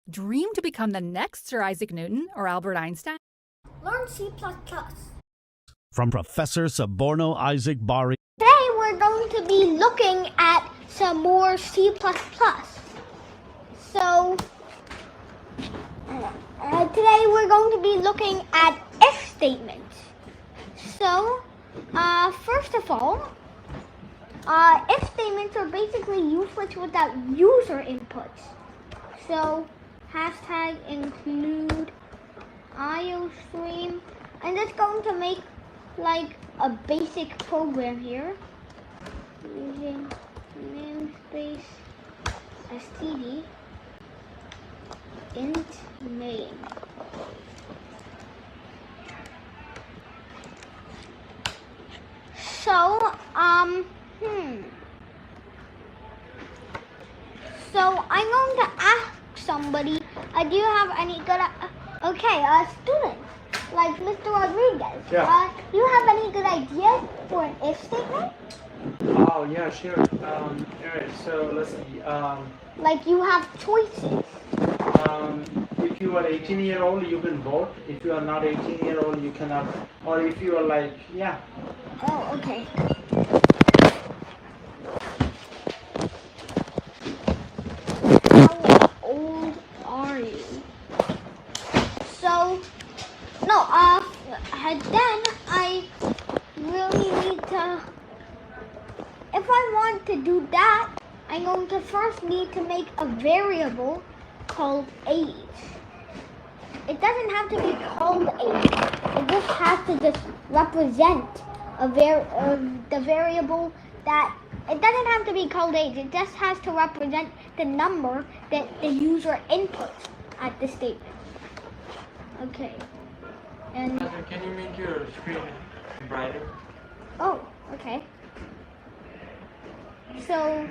dream to become the next Sir Isaac Newton or Albert Einstein? Learn C++. From Professor Suborno Isaac Bari. Today we're going to be looking at some more C++. So, today we're going to be looking at if statements. So, first of all, if statements are basically useless without user inputs. So, hashtag include IOStream. I'm just going to make like a basic program here using namespace std int name. So so I'm going to ask somebody, do you have any good student like Mr. Rodriguez, do you have any good ideas for an if statement? Oh yeah, sure. Alright, so let's see. Like you have choices. If you are 18-year-old, you can vote. If you are not 18-year-old, you cannot. Or if you are like, yeah. Oh, okay. How old are you? So, no, then I really need to, if I want to do that, I'm going to first need to make a variable called age. It doesn't have to be called age. It just has to just represent the variable that, it doesn't have to be called age. It just has to represent the number that the user inputs at the statement. Okay. And Can you make your screen brighter? oh, okay. So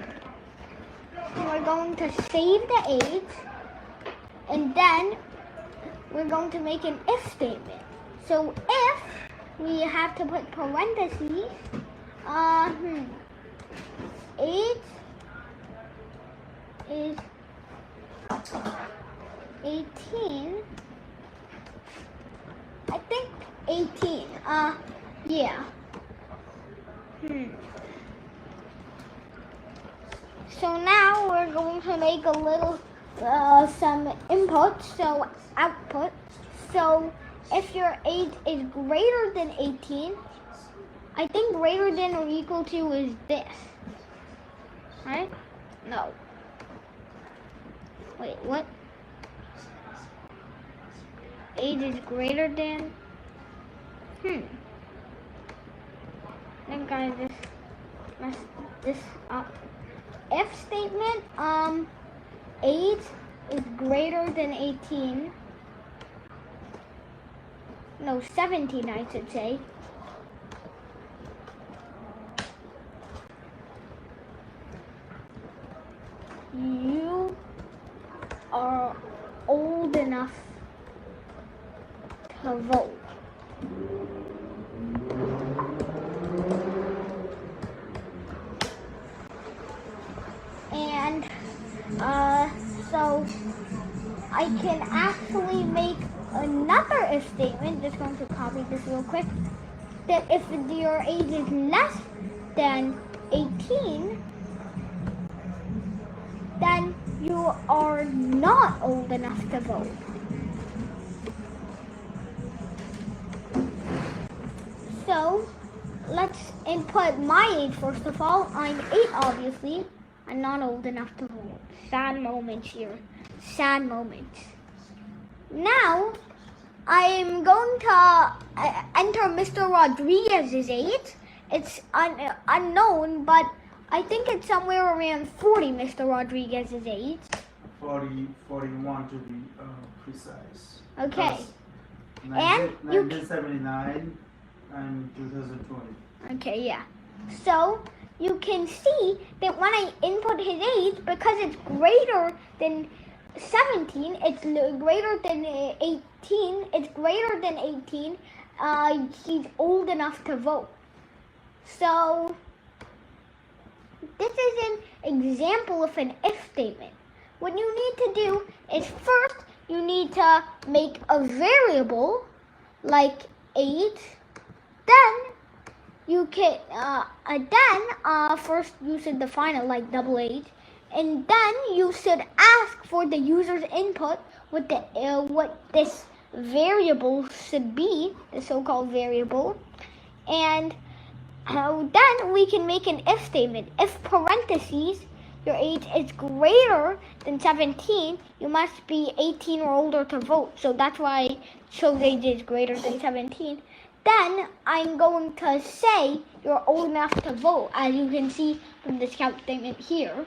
we're going to save the age, and then we're going to make an if statement. So if we have to put parentheses, age is 18. I think 18. Yeah. So now we're going to make a little, some input, so output. So if your age is greater than 18, I think greater than or equal to is this. Right? No. Wait, what? Age is greater than? I think I just messed this up. If statement, age is greater than 18. No, 17, I should say. You are old enough to vote. And so I can actually make another if statement. Just going to copy this real quick. That if your age is less than 18, then you are not old enough to vote. So let's input my age first of all. I'm 8, obviously. I'm not old enough to vote. Sad moments here. Sad moments. Now, I'm going to enter Mr. Rodriguez's age. It's unknown, but I think it's somewhere around 40, Mr. Rodriguez's age. 41 to be precise. Okay. And 1979 and 2020. Okay, yeah. So, you can see that when I input his age, because it's greater than 17, it's greater than 18, it's greater than 18, he's old enough to vote. So, this is an example of an if statement. what you need to do is first you need to make a variable like 8. Then you can first you should define it like double 8, and then you should ask for the user's input what this variable should be, the so-called variable, and then we can make an if statement. If parentheses your age is greater than 17, you must be 18 or older to vote. So that's why it shows age is greater than 17. Then I'm going to say you're old enough to vote, as you can see from this count statement here.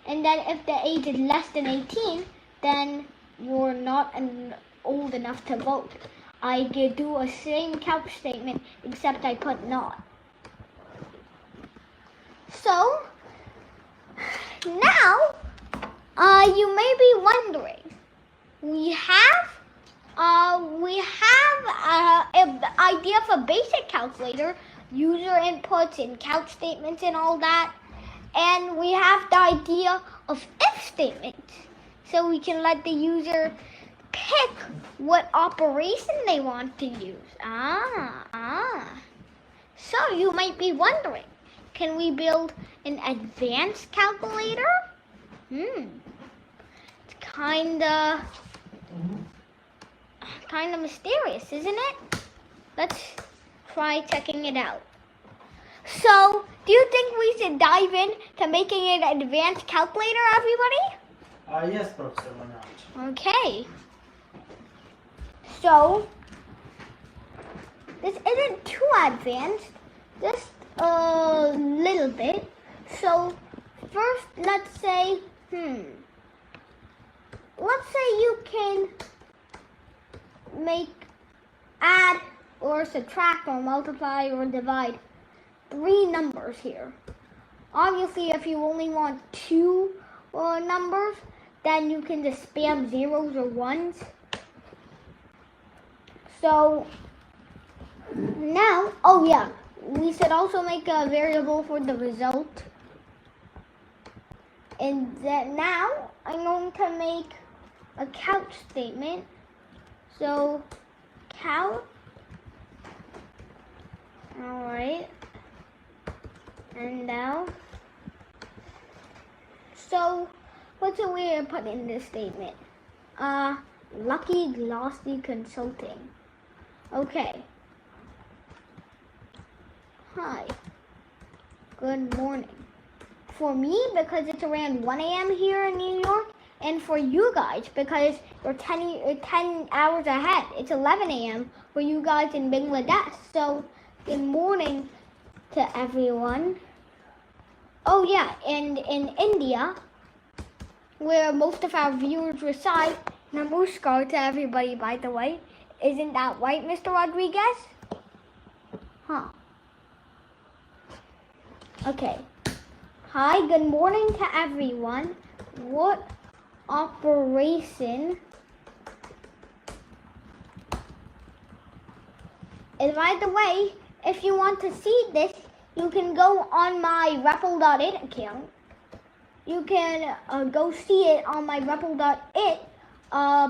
And then if the age is less than 18, then you're not old enough to vote. I could do a same count statement, except I put not. So now you may be wondering, we have an idea of a basic calculator, user inputs and count statements and all that, and we have the idea of if statements, so we can let the user pick what operation they want to use. So you might be wondering, can we build an advanced calculator? It's kinda mysterious, isn't it? Let's try checking it out. So, do you think we should dive in to making an advanced calculator, everybody? Yes, Professor, why not? Okay. So, this isn't too advanced, just a little bit. So, first, let's say you can add or subtract or multiply or divide 3 numbers here. Obviously, if you only want 2 numbers, then you can just spam zeros or ones. So now, we should also make a variable for the result. And then now I'm going to make a count statement. So count. Alright. And now, so what's a way to put in this statement? Lucky Glossy Consulting. Okay. Hi. Good morning. For me, because it's around 1 a.m. here in New York, and for you guys, because you're 10 hours ahead. It's 11 a.m. for you guys in Bangladesh. So, good morning to everyone. Oh yeah, and in India, where most of our viewers reside, namaskar to everybody, by the way. Isn't that right, Mr. Rodriguez? Okay. Hi, good morning to everyone. What operation? And by the way, if you want to see this, you can go on my REPL.it account. You can go see it on my REPL.it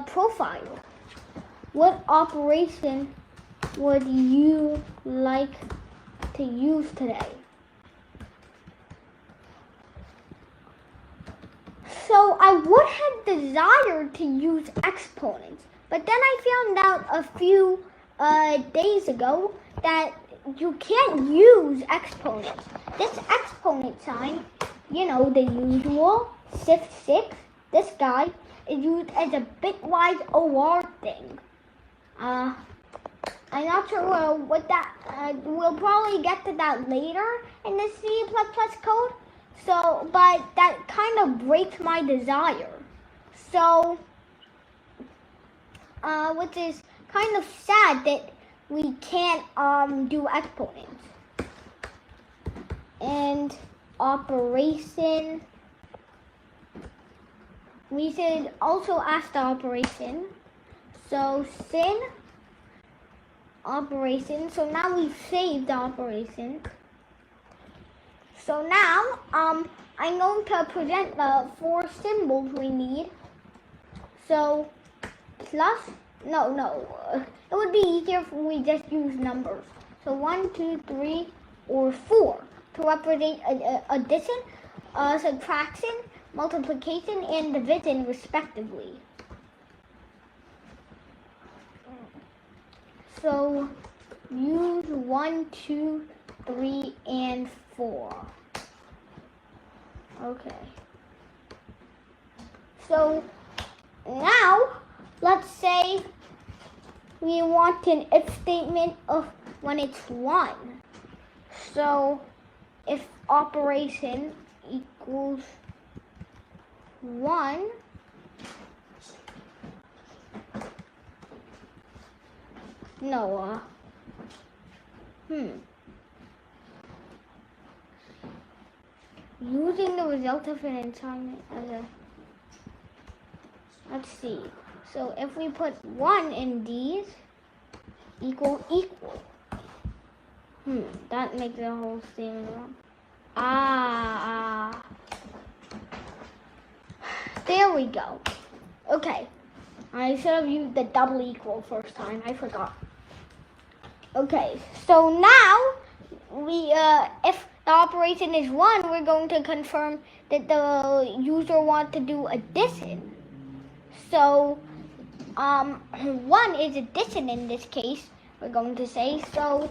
profile. What operation would you like to use today? So I would have desired to use exponents, but then I found out a few days ago that you can't use exponents. This exponent sign, you know, the usual shift 6, this guy is used as a bitwise OR thing. I'm not sure what that, we'll probably get to that later in the C++ code. So, but that kind of breaks my desire. So, which is kind of sad that we can't do exponents. And operation, we should also ask the operation. So sin operation, so now we've saved the operation. So now, I'm going to present the 4 symbols we need. So, plus, it would be easier if we just use numbers. So 1, 2, 3, or 4 to represent addition, subtraction, multiplication, and division respectively. So use 1, 2, 3, and 4. Okay. So now, let's say we want an if statement of when it's 1. So if operation equals 1, using the result of an assignment as a, let's see. So if we put 1 in these, equal. That makes the whole statement wrong. There we go. Okay. I should have used the double equal first time. I forgot. Okay. So now we, if the operation is 1, we're going to confirm that the user wants to do addition. So 1 is addition in this case, we're going to say. So,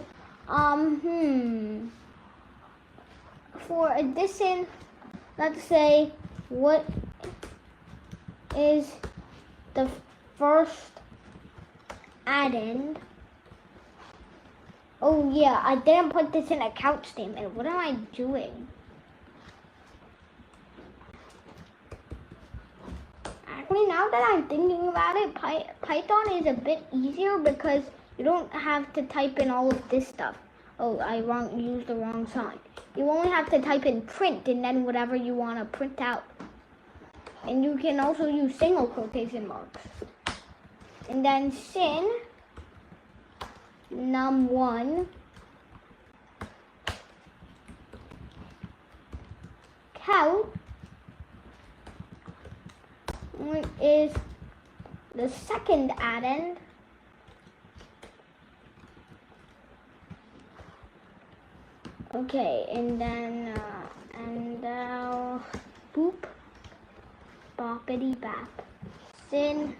for addition, let's say, what is the first addend? Oh yeah, I didn't put this in a count statement. What am I doing? Actually, now that I'm thinking about it, Python is a bit easier because you don't have to type in all of this stuff. Oh, I used the wrong sign. You only have to type in print and then whatever you want to print out. And you can also use single quotation marks. And then sin num1 count is the second addend. Okay, and then boop, boppity bap. Sin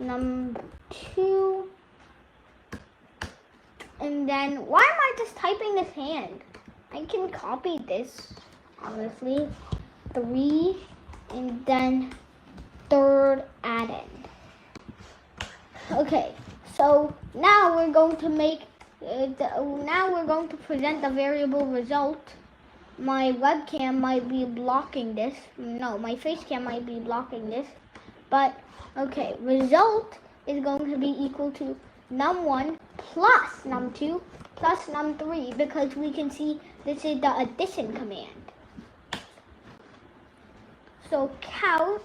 num2, and then why am I just typing this hand? I can copy this, obviously. 3, and then third addend. Okay, so now we're going to make. Now we're going to present the variable result. My webcam might be blocking this. No, my face cam might be blocking this. But, okay, result is going to be equal to num1 plus num2 plus num3 because we can see this is the addition command. So count,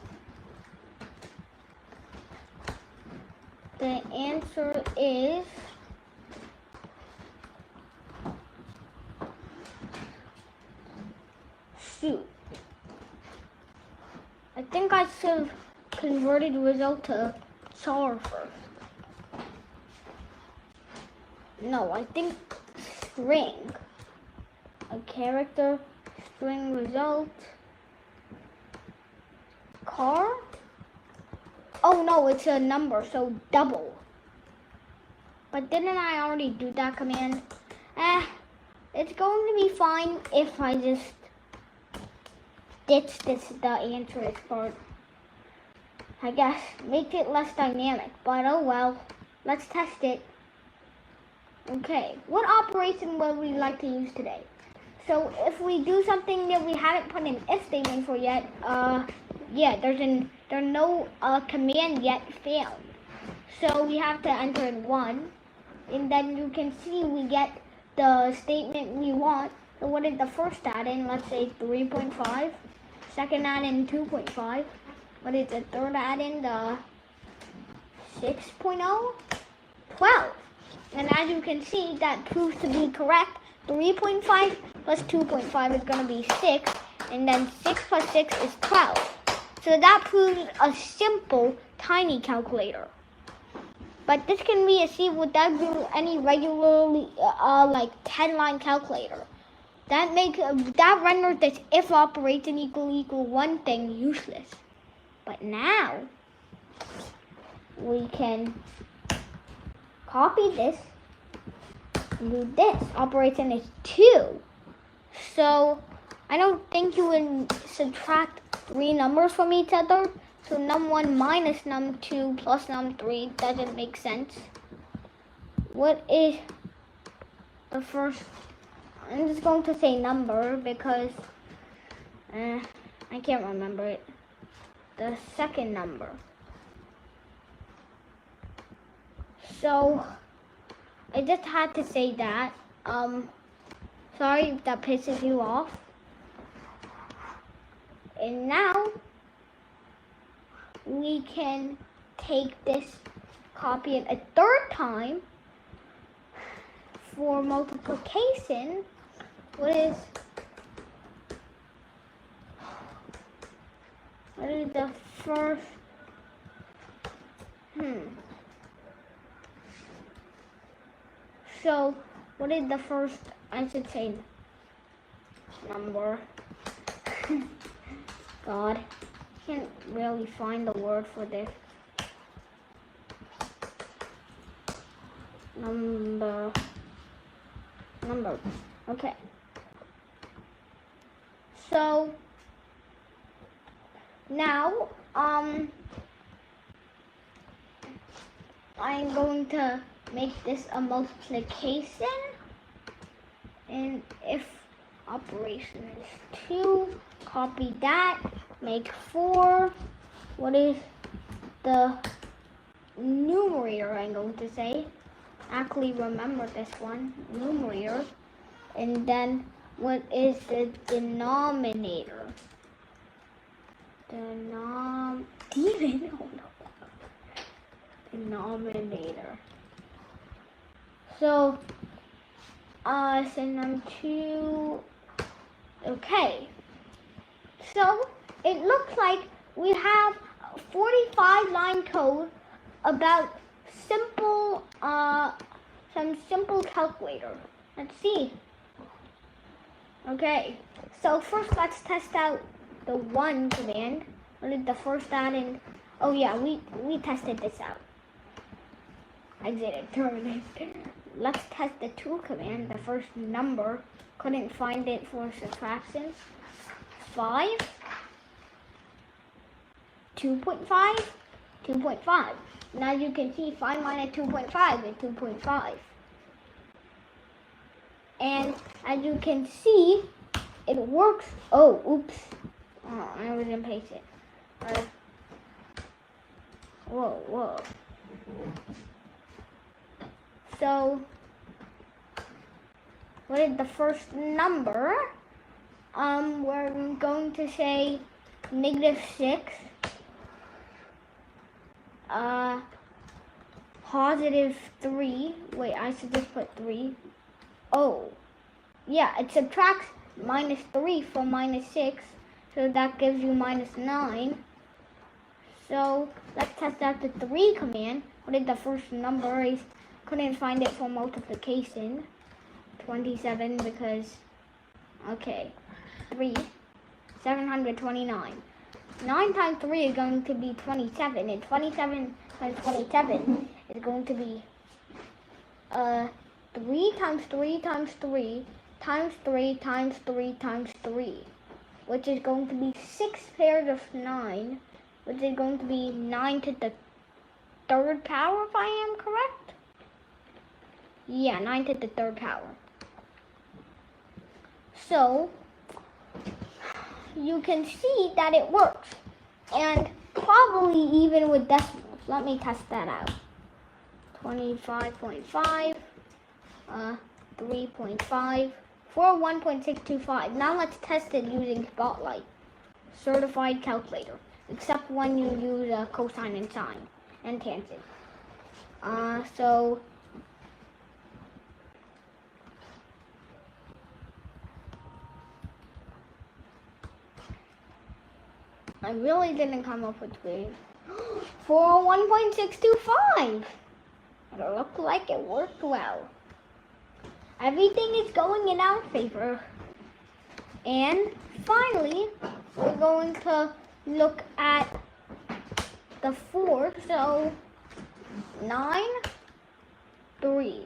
the answer is shoot. I think I should have converted result to char first. No, I think string. A character, string result, car. Oh no, it's a number, so double. But didn't I already do that command? It's going to be fine if I just ditch the answer part. I guess make it less dynamic, but oh well. Let's test it. Okay, what operation would we like to use today? So if we do something that we haven't put an if statement for yet, yeah, there's no command yet found. So we have to enter in 1, and then you can see we get the statement we want. So what is the first add-in? Let's say 3.5. Second add-in 2.5. What is the third add-in? The 6.0? 12. And as you can see, that proves to be correct 3.5 plus 2.5 is going to be 6. And then 6 plus 6 is 12. So that proves a simple, tiny calculator. But this can be achieved without doing any regularly, like 10-line calculator. That renders this if operation equal one thing useless. But now we can copy this and do this. Operation is 2. So I don't think you would subtract 3 numbers from each other. So num1 minus num2 plus num3 doesn't make sense. What is the first? I'm just going to say number because I can't remember it. The second number. So I just had to say that. Sorry if that pisses you off. And now we can take this, copy it a third time for multiplication. What is the first? So what is the first? I should say number. God, can't really find the word for this. Number. Okay. So now I'm going to make this a multiplication, and if operation is 2, copy that, make 4. What is the numerator I'm going to say? Actually remember this one, numerator. And then what is the denominator? Denominator. So num2. Okay. So it looks like we have 45-line code about some simple calculator. Let's see. Okay, so first let's test out the 1 command. What is the first add-in? Oh yeah, we tested this out. I did it. Let's test the 2 command, the first number. Couldn't find it for subtraction. 5, 2.5, 2.5. Now you can see 5 minus 2.5 is 2.5. And as you can see, it works. Oh, oops. Oh, I was impatient. Whoa. So, what is the first number? We're going to say -6. +3. Wait, I should just put 3. Oh, yeah, it subtracts -3 from -6, so that gives you -9. So let's test out the 3 command. What is the first number? I couldn't find it for multiplication. 27 because, okay, 3, 729. 9 times 3 is going to be 27, and 27 times 27 is going to be 3 times 3 times 3 times 3 times 3 times 3, which is going to be 6 pairs of 9, which is going to be 9 to the 3rd power, if I am correct. Yeah, 9 to the 3rd power. So you can see that it works, and probably even with decimals. Let me test that out. 25.5, 3.5, 1.625. Now let's test it using Spotlight, certified calculator, except when you use cosine and sine and tangent. So I really didn't come up with 3. 401.625. It looked like it worked well. Everything is going in our favor. And finally, we're going to look at the 4. So 9, 3.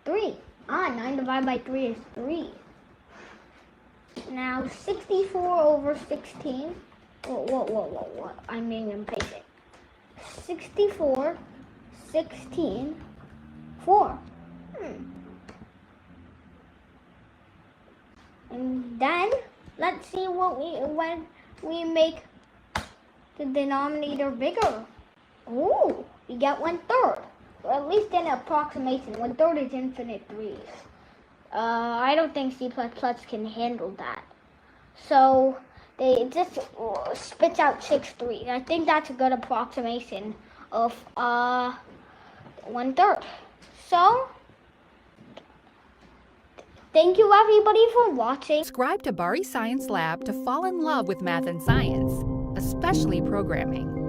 3. 9 divided by 3 is 3. Now 64 over 16. What? I'm being impatient. 64, 16, 4. And then let's see when we make the denominator bigger. Ooh, we get 1/3. Or at least an approximation. 1/3 is infinite 3s. I don't think C++ can handle that. So they just spits out 6 3s. I think that's a good approximation of 1/3. So thank you everybody for watching. Subscribe to Bari Science Lab to fall in love with math and science, especially programming.